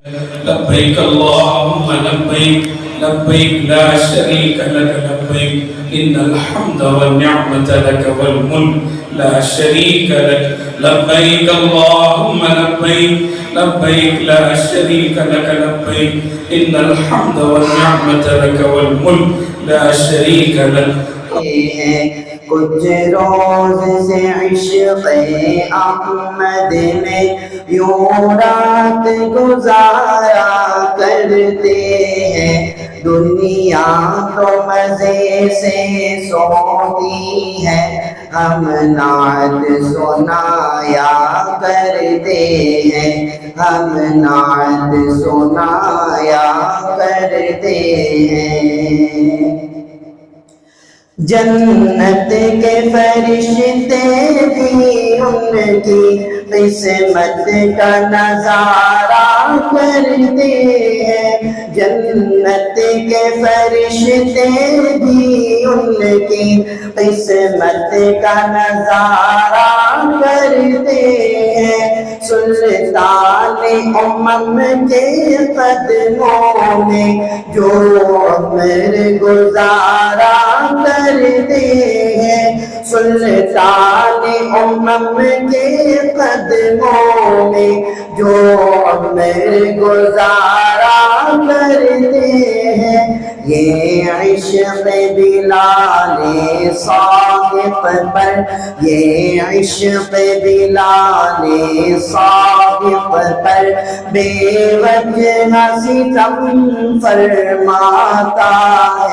لبيك اللهم لبيك لبيك لا شريك لك لبيك إن الحمد والنعمة لك والملك لا شريك لك لبيك اللهم لبيك لبيك لا شريك لك لبيك إن الحمد والنعمة لك والملك لا شريك لك. کچھ روز سے عشق احمد میں یوں رات گزارا کرتے ہیں. دنیا تو مزے سے سوتی ہے ہم نعت سنایا کرتے ہیں ہم نعت سنایا کرتے ہیں. جنت کے فرشتے بھی ان کی قسمت کا نظارہ کرتے ہیں. جنت کے فرشتے بھی ان کی قسمت کا نظارہ کرتے ہیں. سلطان امم کے قدموں میں جو عمر گزارا کرتے ہیں. سلطان امم کے قدموں میں جو عمر گزارا کرتے ہیں. یہ عشق بلال صادق پر یہ عشق بلال صادق پر بے وجہ ستم فرماتا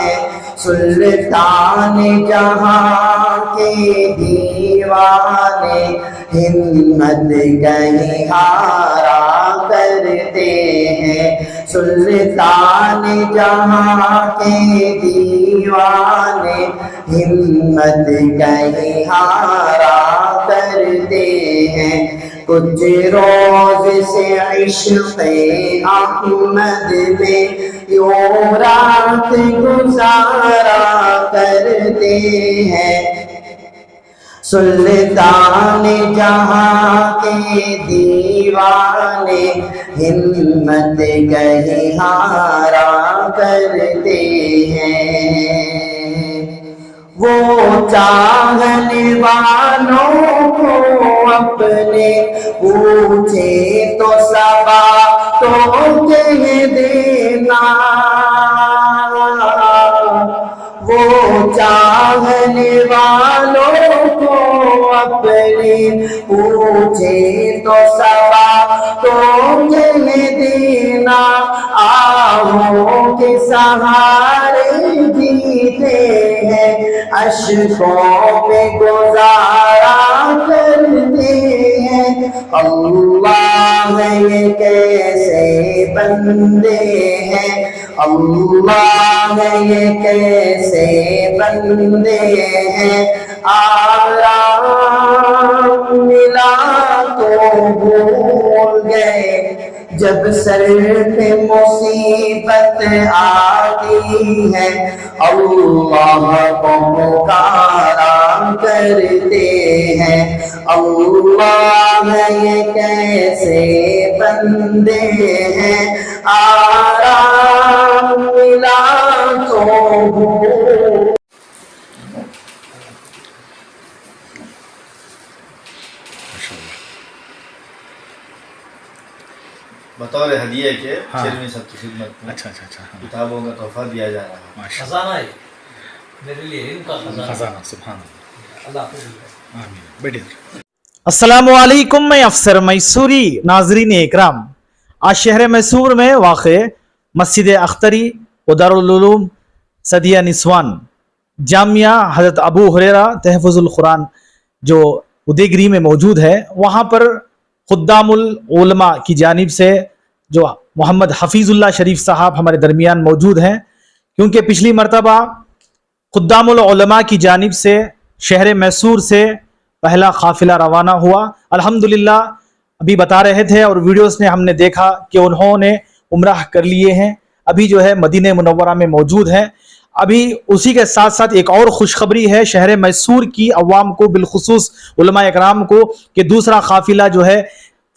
ہے. سلطان جہاں کے دیوانے ہمت کہیں ہارا کرتے ہیں. سلطان جہاں کے دیوانے ہمت کہیں ہارا کرتے ہیں. کچھ روز سے عشق احمد میں یوں رات گزارا کرتے ہیں. سلطان جہاں کے دیوانے ہمت کہیں ہارا کرتے ہیں. وہ چاہنے والوں کو اپنے پوچھے تو صبا تو کہہ دینا. وہ چاہنے والوں کو اپنے پوچھے تو صبا تو کہہ دینا. آہوں کے سہارے جیتے ہیں اشکوں میں گزارا کرتے ہیں. اللہ یہ کیسے بندے ہیں اللہ یہ کیسے بندے ہیں. آرام ملا تو بھول گئے جب سر پہ مصیبت آتی ہے. اللہ کو پکارا کرتے ہیں. اللہ یہ کیسے بندے ہیں آرام ملا تو بطور ہدیہ کے چیرمین صاحب کی خدمت میں اچھا کتابوں کا تحفہ دیا جا رہا ہے. خزانہ ہے میرے لیے ان کا خزانہ سبحان اللہ آمین. بیٹھے. السلام علیکم. میں افسر میسوری. ناظرین اکرام، آج شہر میسور میں واقع مسجد اختری و دارالعلوم سدیہ نسوان جامعہ حضرت ابو ہریرہ تحفظ القرآن جو ادیگری میں موجود ہے، وہاں پر خدام العلماء کی جانب سے جو محمد حفیظ اللہ شریف صاحب ہمارے درمیان موجود ہیں، کیونکہ پچھلی مرتبہ خدام العلماء کی جانب سے شہر میسور سے پہلا قافلہ روانہ ہوا. الحمدللہ ابھی بتا رہے تھے اور ویڈیوز نے ہم نے دیکھا کہ انہوں نے عمرہ کر لیے ہیں، ابھی جو ہے مدینہ منورہ میں موجود ہیں. ابھی اسی کے ساتھ ساتھ ایک اور خوشخبری ہے شہر میسور کی عوام کو، بالخصوص علماء اکرام کو، کہ دوسرا قافلہ جو ہے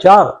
4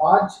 5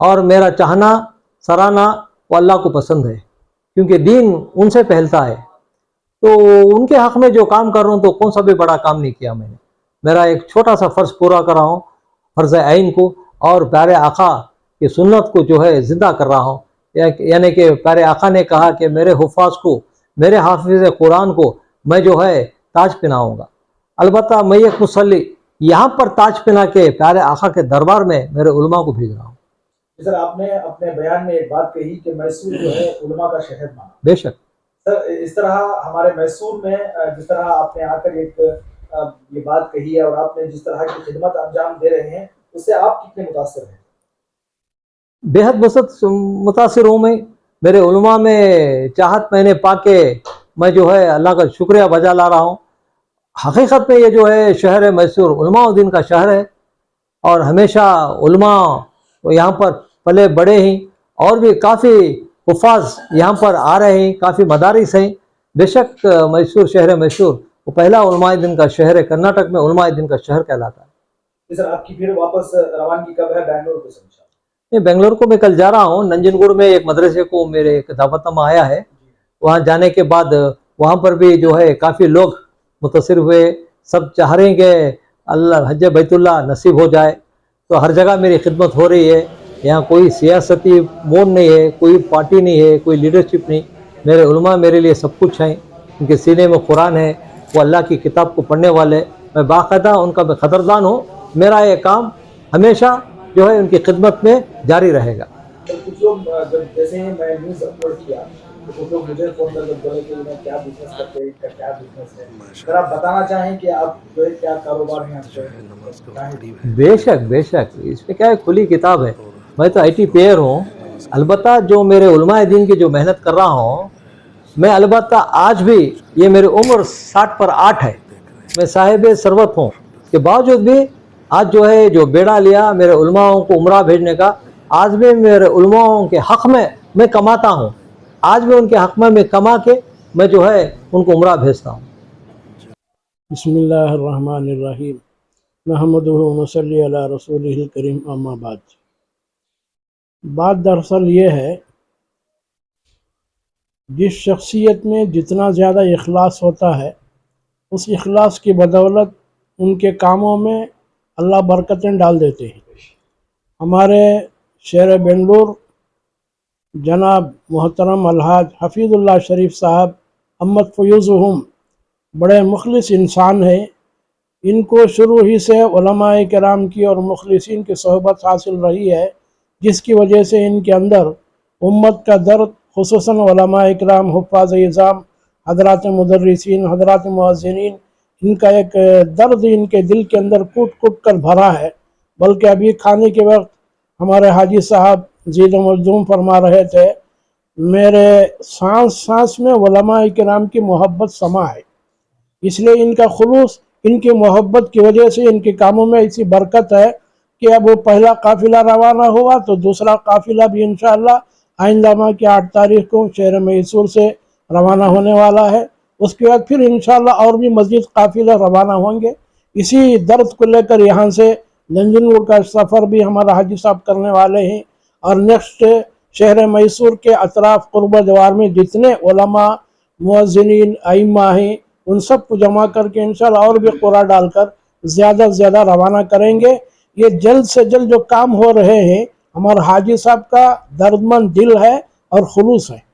اور میرا چاہنا سراہنا وہ اللہ کو پسند ہے، کیونکہ دین ان سے پھیلتا ہے۔ تو ان کے حق میں جو کام کر رہا ہوں تو کون سا بھی بڑا کام نہیں کیا میں نے، میرا ایک چھوٹا سا فرض پورا کر رہا ہوں، فرض عین کو، اور پیارے آقا کی سنت کو جو ہے زندہ کر رہا ہوں۔ یعنی کہ پیارے آقا نے کہا کہ میرے حفاظ کو، میرے حافظ قرآن کو میں جو ہے تاج پہناؤں گا۔ البتہ میں ایک مصلی یہاں پر تاج پہنا کے پیارے آقا کے دربار میں میرے علماء کو بھیج رہا ہوں۔ سر آپ نے اپنے بیان میں ایک بات کہی کہ میسور جو ہے علماء کا شہر مانا۔ بے شک سر اس طرح ہمارے میسور میں جس طرح آپ نے آ کر ایک یہ بات کہی ہے اور آپ نے جس طرح کی خدمت انجام دے رہے ہیں، اس سے آپ کتنے متاثر ہیں؟ بے حد متاثر ہوں میں، میرے علماء میں چاہت میں نے پا کے میں جو ہے اللہ کا شکریہ بجا لا رہا ہوں۔ حقیقت میں یہ جو ہے شہر میسور علماء الدین کا شہر ہے، اور ہمیشہ علماء یہاں پر پلے بڑے ہیں، اور بھی کافی حفاظ یہاں پر آ رہے ہیں، کافی مدارس ہیں۔ بے شک میسور، شہر میسور وہ پہلا علماء دین کا شہر ہے، کرناٹک میں علماء دین کا شہر کہلاتا ہے۔ سر آپ کی پھر واپس روانگی کب ہے بنگلور کو؟ سمجھا نہیں، بنگلور کو میں کل جا رہا ہوں۔ ننجن گڑھ میں ایک مدرسے کو میرے ایک دعوت نامہ آیا ہے، وہاں جانے کے بعد وہاں پر بھی جو ہے کافی لوگ متاثر ہوئے، سب چاہ رہے ہیں کہ اللہ حج بیت اللہ نصیب ہو جائے۔ تو ہر جگہ میری خدمت ہو رہی ہے، یہاں کوئی سیاسی موڈ نہیں ہے، کوئی پارٹی نہیں ہے، کوئی لیڈرشپ نہیں۔ میرے علماء میرے لیے سب کچھ ہیں، ان کے سینے میں قرآن ہے، وہ اللہ کی کتاب کو پڑھنے والے، میں باقاعدہ ان کا قدردان ہوں۔ میرا یہ کام ہمیشہ جو ہے ان کی خدمت میں جاری رہے گا۔ کچھ لوگ جب جیسے میں نیوز اپلوڈ کیا تو کچھ لوگ مجھے فون کر کے بولے کہ انہیں کیا بزنس کرتے ہیں، ان کا کیا بزنس ہے، اگر آپ بتانا چاہیں کہ آپ جو ہے کیا کاروبار ہیں آپ کے؟ بے شک بے شک، اس میں کیا ہے، کھلی کتاب ہے۔ میں تو IT پیئر ہوں، البتہ جو میرے علماء دین کی جو محنت کر رہا ہوں میں، البتہ آج بھی یہ میری عمر 60 پر 8 ہے، میں صاحب ثروت ہوں، اس کے باوجود بھی آج جو ہے جو بیڑا لیا میرے علماءوں کو عمرہ بھیجنے کا، آج بھی میرے علماءوں کے حق میں کماتا ہوں، آج بھی ان کے حق میں کما کے میں جو ہے ان کو عمرہ بھیجتا ہوں۔ بسم اللہ الرحمن الرحیم، نحمدہ ونصلی علی رسولہ الکریم، اما بعد۔ بات دراصل یہ ہے، جس شخصیت میں جتنا زیادہ اخلاص ہوتا ہے، اس اخلاص کی بدولت ان کے کاموں میں اللہ برکتیں ڈال دیتے ہیں۔ ہمارے شہر بنگلور جناب محترم الحاج حفیظ اللہ شریف صاحب امت فیوزہم بڑے مخلص انسان ہیں۔ ان کو شروع ہی سے علماء کرام کی اور مخلصین کی صحبت حاصل رہی ہے، جس کی وجہ سے ان کے اندر امت کا درد، خصوصاً علماء کرام، حفاظ اعظام، حضرات مدرسین، حضرات مؤذنین، ان کا ایک درد ان کے دل کے اندر کوٹ کوٹ کر بھرا ہے۔ بلکہ ابھی کھانے کے وقت ہمارے حاجی صاحب زید و مجدوم فرما رہے تھے، میرے سانس سانس میں علماء کرام کی محبت سما ہے، اس لیے ان کا خلوص، ان کی محبت کی وجہ سے ان کے کاموں میں ایسی برکت ہے کہ اب وہ پہلا قافلہ روانہ ہوا تو دوسرا قافلہ بھی انشاءاللہ آئندہ ماہ کی 8 تاریخ کو شہر میسور سے روانہ ہونے والا ہے۔ اس کے بعد پھر انشاءاللہ اور بھی مزید قافلہ روانہ ہوں گے۔ اسی درد کو لے کر یہاں سے ننجن گڑھ کا سفر بھی ہمارا حاجی صاحب کرنے والے ہیں، اور نیکسٹ شہر میسور کے اطراف قرب و جوار میں جتنے علماء، مؤذنین، ائمہ ہیں، ان سب کو جمع کر کے انشاءاللہ اور بھی قرآن ڈال کر زیادہ سے زیادہ روانہ کریں گے۔ یہ جلد سے جلد جو کام ہو رہے ہیں، ہمارا حاجی صاحب کا دردمند دل ہے اور خلوص ہے۔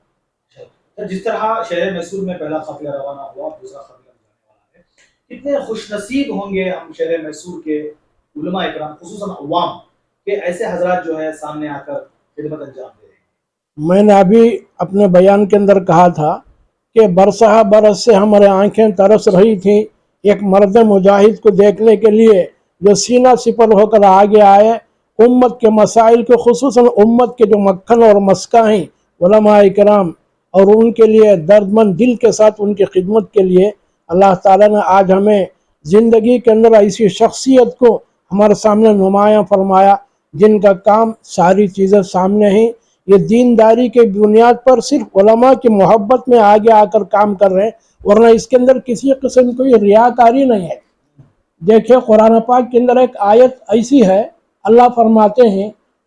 جس طرح شہر میسور میں پہلا قافلہ روانہ ہوا، دوسرا قافلہ جانے والا ہے، کتنے خوش نصیب ہوں گے ہم شہر میسور کے علماء اکرام، خصوصاً عوام، کہ ایسے حضرات جو ہے سامنے آ کر خدمت انجام دے رہے ہیں۔ میں نے ابھی اپنے بیان کے اندر کہا تھا کہ برسہ برس سے ہمارے آنکھیں ترس رہی تھیں ایک مرد مجاہد کو دیکھنے کے لیے جو سینہ سپر ہو کر آگے آئے، امت کے مسائل کے، خصوصاً امت کے جو مکھن اور مسکہ ہیں علماء کرام، اور ان کے لیے دردمند دل کے ساتھ ان کی خدمت کے لیے اللہ تعالیٰ نے آج ہمیں زندگی کے اندر ایسی شخصیت کو ہمارے سامنے نمایاں فرمایا، جن کا کام ساری چیزیں سامنے ہیں۔ یہ دینداری کے بنیاد پر صرف علماء کی محبت میں آگے آ کر کام کر رہے ہیں، ورنہ اس کے اندر کسی قسم کوئی ریاکاری نہیں ہے۔ دیکھیں قرآن پاک کے اندر ایک آیت ایسی ہے، اللہ فرماتے ہیں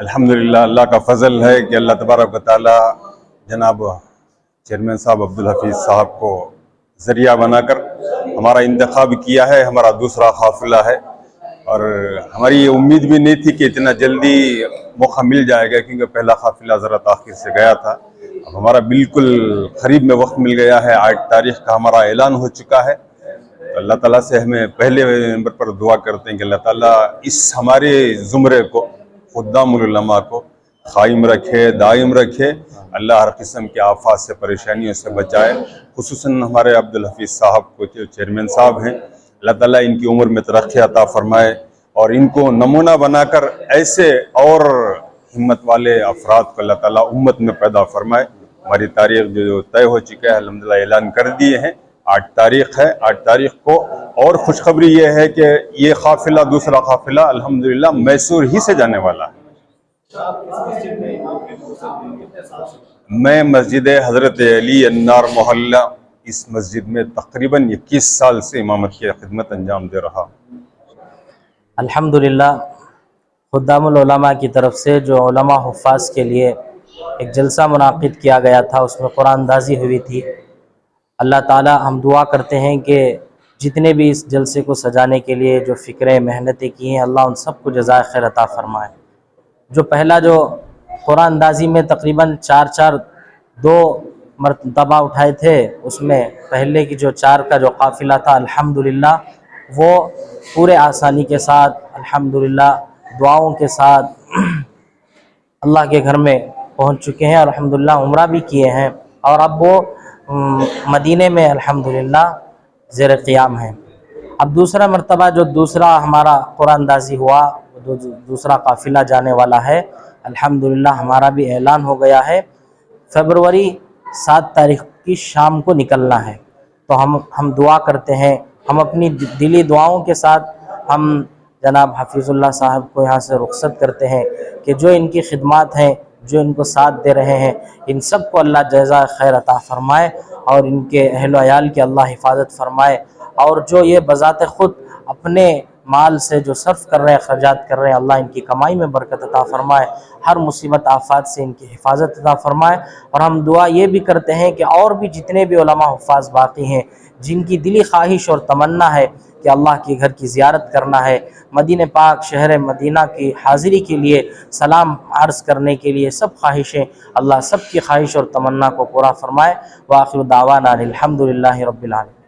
الحمدللہ اللہ کا فضل ہے کہ اللہ تبارک و تعالی جناب چیئرمین صاحب عبدالحفیظ صاحب کو ذریعہ بنا کر ہمارا انتخاب کیا ہے. ہمارا دوسرا قافلہ ہے اور ہماری یہ امید بھی نہیں تھی کہ اتنا جلدی موقع مل جائے گا، کیونکہ پہلا قافلہ ذرا تاخیر سے گیا تھا. اب ہمارا بالکل قریب میں وقت مل گیا ہے. 8 تاریخ کا ہمارا اعلان ہو چکا ہے. تو اللہ تعالیٰ سے ہمیں پہلے نمبر پر دعا کرتے ہیں کہ اللہ تعالیٰ اس ہمارے زمرے کو، خدام العلماء کو قائم رکھے، دائم رکھے. اللہ ہر قسم کے آفات سے، پریشانیوں سے بچائے. خصوصاً ہمارے عبدالحفیظ صاحب کو جو چیئرمین صاحب ہیں، اللہ تعالیٰ ان کی عمر میں ترقی عطا فرمائے اور ان کو نمونہ بنا کر ایسے اور ہمت والے افراد کو اللہ تعالیٰ امت میں پیدا فرمائے. ہماری تاریخ جو طے ہو چکا ہے الحمدللہ اعلان کر دیے ہیں. 8 تاریخ ہے. 8 تاریخ کو اور خوشخبری یہ ہے کہ یہ قافلہ، دوسرا قافلہ الحمدللہ میسور ہی سے جانے والا ہے. میں مسجد حضرت علی انار محلہ اس مسجد میں تقریباً 21 سال سے امامت کی خدمت انجام دے رہا ہوں. الحمدللہ خدام العلماء کی طرف سے جو علماء حفاظ کے لیے ایک جلسہ منعقد کیا گیا تھا، اس میں قرآن اندازی ہوئی تھی. اللہ تعالی ہم دعا کرتے ہیں کہ جتنے بھی اس جلسے کو سجانے کے لیے جو فکریں محنتیں کی ہیں، اللہ ان سب کو جزائے خیر عطا فرمائے. جو پہلا جو قرآن اندازی میں تقریباً 2 مرتبہ اٹھائے تھے، اس میں پہلے کی جو 4 کا جو قافلہ تھا الحمدللہ وہ پورے آسانی کے ساتھ، الحمدللہ دعاؤں کے ساتھ اللہ کے گھر میں پہنچ چکے ہیں. الحمدللہ عمرہ بھی کیے ہیں اور اب وہ مدینے میں الحمدللہ زیر قیام ہیں. اب دوسرا مرتبہ جو دوسرا ہمارا قرآن اندازی ہوا، دوسرا قافلہ جانے والا ہے. الحمدللہ ہمارا بھی اعلان ہو گیا ہے، فروری 7 تاریخ کی شام کو نکلنا ہے. تو ہم دعا کرتے ہیں، ہم اپنی دلی دعاؤں کے ساتھ ہم جناب حفیظ اللہ صاحب کو یہاں سے رخصت کرتے ہیں کہ جو ان کی خدمات ہیں، جو ان کو ساتھ دے رہے ہیں، ان سب کو اللہ جزائے خیر عطا فرمائے اور ان کے اہل و عیال کی اللہ حفاظت فرمائے. اور جو یہ بذات خود اپنے مال سے جو صرف کر رہے ہیں، اخراجات کر رہے ہیں، اللہ ان کی کمائی میں برکت عطا فرمائے، ہر مصیبت آفات سے ان کی حفاظت عطا فرمائے. اور ہم دعا یہ بھی کرتے ہیں کہ اور بھی جتنے بھی علماء حفاظ باقی ہیں، جن کی دلی خواہش اور تمنا ہے کہ اللہ کے گھر کی زیارت کرنا ہے، مدینہ پاک شہر مدینہ کی حاضری کے لیے سلام عرض کرنے کے لیے، سب خواہشیں اللہ سب کی خواہش اور تمنا کو پورا فرمائے. وآخر دعوانا الحمدللہ رب العالمین.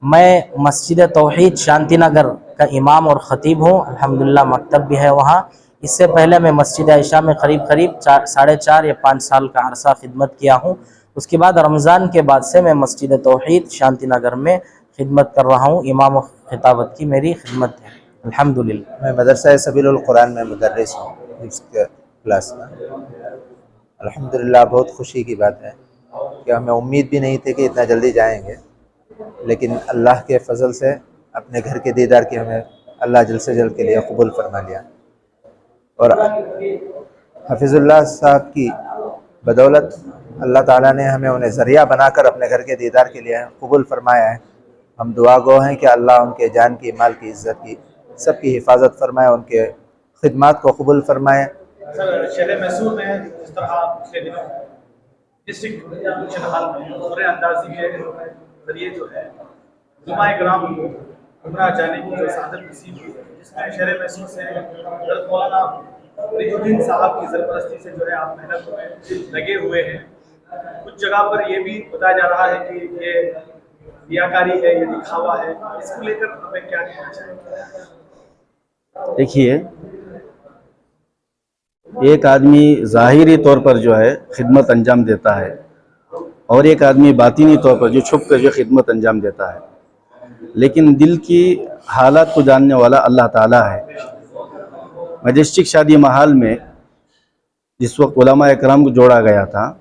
میں مسجد توحید شانتی نگر کا امام اور خطیب ہوں. الحمدللہ مکتب بھی ہے وہاں. اس سے پہلے میں مسجد عائشہ میں قریب 4.5 یا 5 سال کا عرصہ خدمت کیا ہوں. اس کے بعد رمضان کے بعد سے میں مسجد توحید شانتی نگر میں خدمت کر رہا ہوں. امام و خطابت کی میری خدمت ہے الحمدللہ. میں مدرسہ سبیل القرآن میں مدرس ہوں حفظ کے کلاس میں. الحمدللہ بہت خوشی کی بات ہے کہ ہمیں امید بھی نہیں تھی کہ اتنا جلدی جائیں گے، لیکن اللہ کے فضل سے اپنے گھر کے دیدار کی ہمیں اللہ جلد سے جلد کے لیے قبول فرما لیا. اور حفیظ اللہ صاحب کی بدولت اللہ تعالیٰ نے ہمیں انہیں ذریعہ بنا کر اپنے گھر کے دیدار کے لیے قبول فرمایا ہے. ہم دعا گو ہیں کہ اللہ ان کے جان کی، مال کی، عزت کی سب کی حفاظت فرمائے، ان کے خدمات کو قبول فرمائے. سر شہر میسور میں جس طرح پچھلے دنوں ڈسٹرکٹ الیکشن ہال میں قرآن اندازی کے ذریعے جو ہے علماء کرام عمرہ جانے کی جو سعادت نصیب ہوئی، جس میں شہر میسور سے حضرت مولانا فرید الدین صاحب کی سرپرستی سے جو ہے آپ محنت میں لگے ہوئے ہیں. کچھ جگہ پر یہ بھی بتایا جا رہا ہے کہ یہ ریاکاری ہے، یہ دکھاوا ہے، اس کو لے کر ہمیں کیا کہنا چاہیے؟ دیکھیے، ایک آدمی ظاہری طور پر جو ہے خدمت انجام دیتا ہے اور ایک آدمی باطنی طور پر جو چھپ کر جو خدمت انجام دیتا ہے، لیکن دل کی حالات کو جاننے والا اللہ تعالیٰ ہے. مجسٹک شادی محل میں جس وقت علماء اکرام کو جوڑا گیا تھا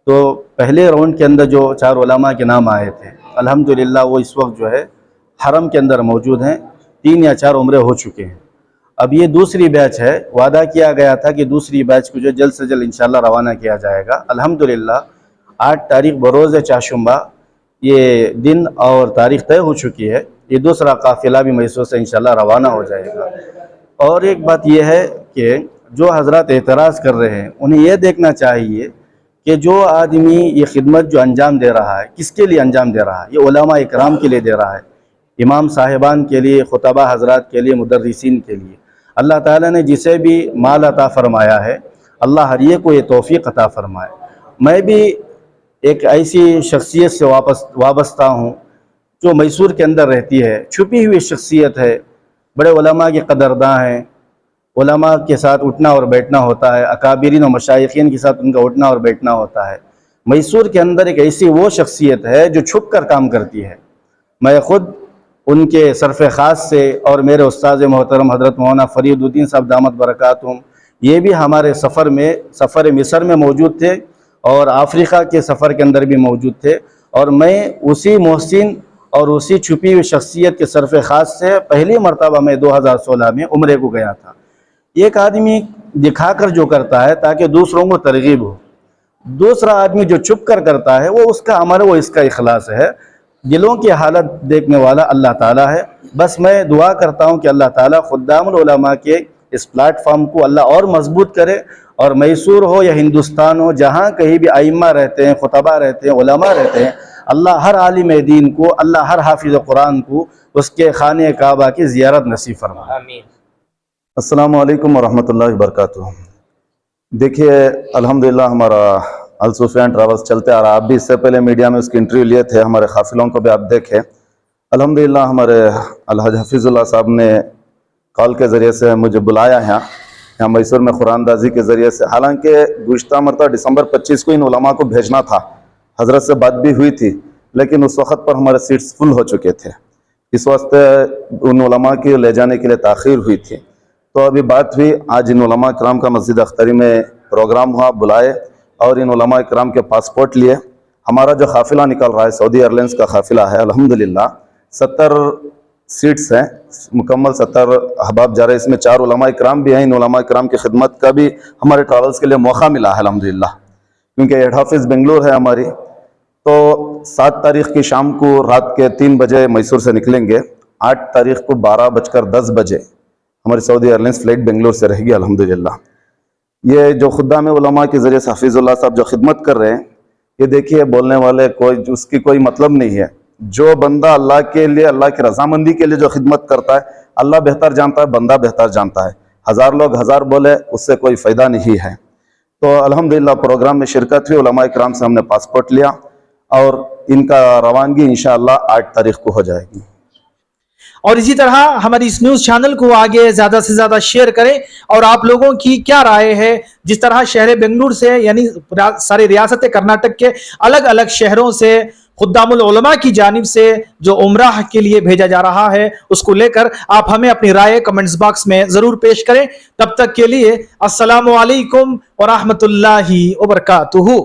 تو پہلے راؤنڈ کے اندر جو 4 علماء کے نام آئے تھے، الحمدللہ وہ اس وقت جو ہے حرم کے اندر موجود ہیں. 3 یا 4 عمرے ہو چکے ہیں. اب یہ دوسری بیچ ہے. وعدہ کیا گیا تھا کہ دوسری بیچ کو جو جلد سے جلد انشاءاللہ روانہ کیا جائے گا. الحمدللہ 8 تاریخ بروز چاشمبہ یہ دن اور تاریخ طے ہو چکی ہے. یہ دوسرا قافلہ بھی میسور سے انشاءاللہ روانہ ہو جائے گا. اور ایک بات یہ ہے کہ جو حضرات اعتراض کر رہے ہیں انہیں یہ دیکھنا چاہیے کہ جو آدمی یہ خدمت جو انجام دے رہا ہے کس کے لیے انجام دے رہا ہے. یہ علماء اکرام کے لیے دے رہا ہے, امام صاحبان کے لیے, خطبہ حضرات کے لیے, مدرسین کے لیے. اللہ تعالیٰ نے جسے بھی مال عطا فرمایا ہے اللہ ہر ایک کو یہ توفیق عطا فرمائے. میں بھی ایک ایسی شخصیت سے وابستہ ہوں جو میسور کے اندر رہتی ہے, چھپی ہوئی شخصیت ہے, بڑے علماء کی قدرداں ہیں, علماء کے ساتھ اٹھنا اور بیٹھنا ہوتا ہے, اکابرین و مشائخین کے ساتھ ان کا اٹھنا اور بیٹھنا ہوتا ہے. میسور کے اندر ایک ایسی وہ شخصیت ہے جو چھپ کر کام کرتی ہے. میں خود ان کے صرف خاص سے اور میرے استاذ محترم حضرت مولانا فرید الدین صاحب دامت برکاتہم یہ بھی ہمارے سفر مصر میں موجود تھے اور افریقہ کے سفر کے اندر بھی موجود تھے, اور میں اسی محسن اور اسی چھپی ہوئی شخصیت کے صرف خاص سے پہلی مرتبہ میں 2016 میں عمرے کو گیا تھا. ایک آدمی دکھا کر جو کرتا ہے تاکہ دوسروں کو ترغیب ہو, دوسرا آدمی جو چھپ کر کرتا ہے وہ اس کا عمل, وہ اس کا اخلاص ہے. دلوں کی حالت دیکھنے والا اللہ تعالیٰ ہے. بس میں دعا کرتا ہوں کہ اللہ تعالیٰ خدام العلماء کے اس پلیٹ فارم کو اللہ اور مضبوط کرے, اور میسور ہو یا ہندوستان ہو, جہاں کہیں بھی ائمہ رہتے ہیں, خطبہ رہتے ہیں, علماء رہتے ہیں, اللہ ہر عالم دین کو, اللہ ہر حافظ قرآن کو اس کے خانہ کعبہ کی زیارت نصیب فرمائے. آمین. السلام علیکم ورحمۃ اللہ وبرکاتہ. دیکھیے الحمدللہ ہمارا السفیان ٹریولز چلتے آ رہا. آپ بھی اس سے پہلے میڈیا میں اس کی انٹرویو لیے تھے, ہمارے قافلوں کو بھی آپ دیکھیں. الحمدللہ ہمارے الحاج حفیظ اللہ صاحب نے کال کے ذریعے سے مجھے بلایا ہے یہاں میسور میں قرآن اندازی کے ذریعے سے. حالانکہ گزشتہ مرتبہ دسمبر 25 کو ان علماء کو بھیجنا تھا, حضرت سے بات بھی ہوئی تھی, لیکن اس وقت پر ہمارے سیٹس فل ہو چکے تھے, اس واسطے ان علماء کی لے جانے کے لیے تاخیر ہوئی تھی. تو ابھی بات ہوئی, آج ان علماء کرام کا مسجد اختری میں پروگرام ہوا, بلائے اور ان علماء کرام کے پاسپورٹ لیے. ہمارا جو قافلہ نکل رہا ہے سعودی ایئرلائنس کا قافلہ ہے, الحمدللہ 70 سیٹس ہیں, مکمل 70 احباب جا رہے ہیں. اس میں 4 علماء کرام بھی ہیں. ان علماء کرام کی خدمت کا بھی ہمارے ٹریولز کے لیے موقع ملا ہے الحمدللہ, کیونکہ ہیڈ آفس بنگلور ہے ہماری. تو 7 تاریخ کی شام کو رات کے 3 بجے میسور سے نکلیں گے. 8 تاریخ کو 12:10 بجے ہماری سعودی ایئرلائنس فلائٹ بنگلور سے رہے گی الحمدللہ. یہ جو خدام علماء کے ذریعے سے حفیظ اللہ صاحب جو خدمت کر رہے ہیں, یہ دیکھیے بولنے والے اس کی کوئی مطلب نہیں ہے. جو بندہ اللہ کے لیے, اللہ کی رضامندی کے لیے جو خدمت کرتا ہے, اللہ بہتر جانتا ہے, بندہ بہتر جانتا ہے. 1000 لوگ 1000 بولے اس سے کوئی فائدہ نہیں ہے. تو الحمدللہ پروگرام میں شرکت ہوئی, علماء کرام سے ہم نے پاسپورٹ لیا اور ان کا روانگی انشاءاللہ 8 تاریخ کو ہو جائے گی. اور اسی طرح ہماری اس نیوز چینل کو آگے زیادہ سے زیادہ شیئر کریں. اور آپ لوگوں کی کیا رائے ہے, جس طرح شہر بنگلور سے یعنی ساری ریاست کرناٹک کے الگ الگ شہروں سے خدام العلماء کی جانب سے جو عمرہ کے لیے بھیجا جا رہا ہے, اس کو لے کر آپ ہمیں اپنی رائے کمنٹس باکس میں ضرور پیش کریں. تب تک کے لیے السلام علیکم ورحمۃ اللہ وبرکاتہ.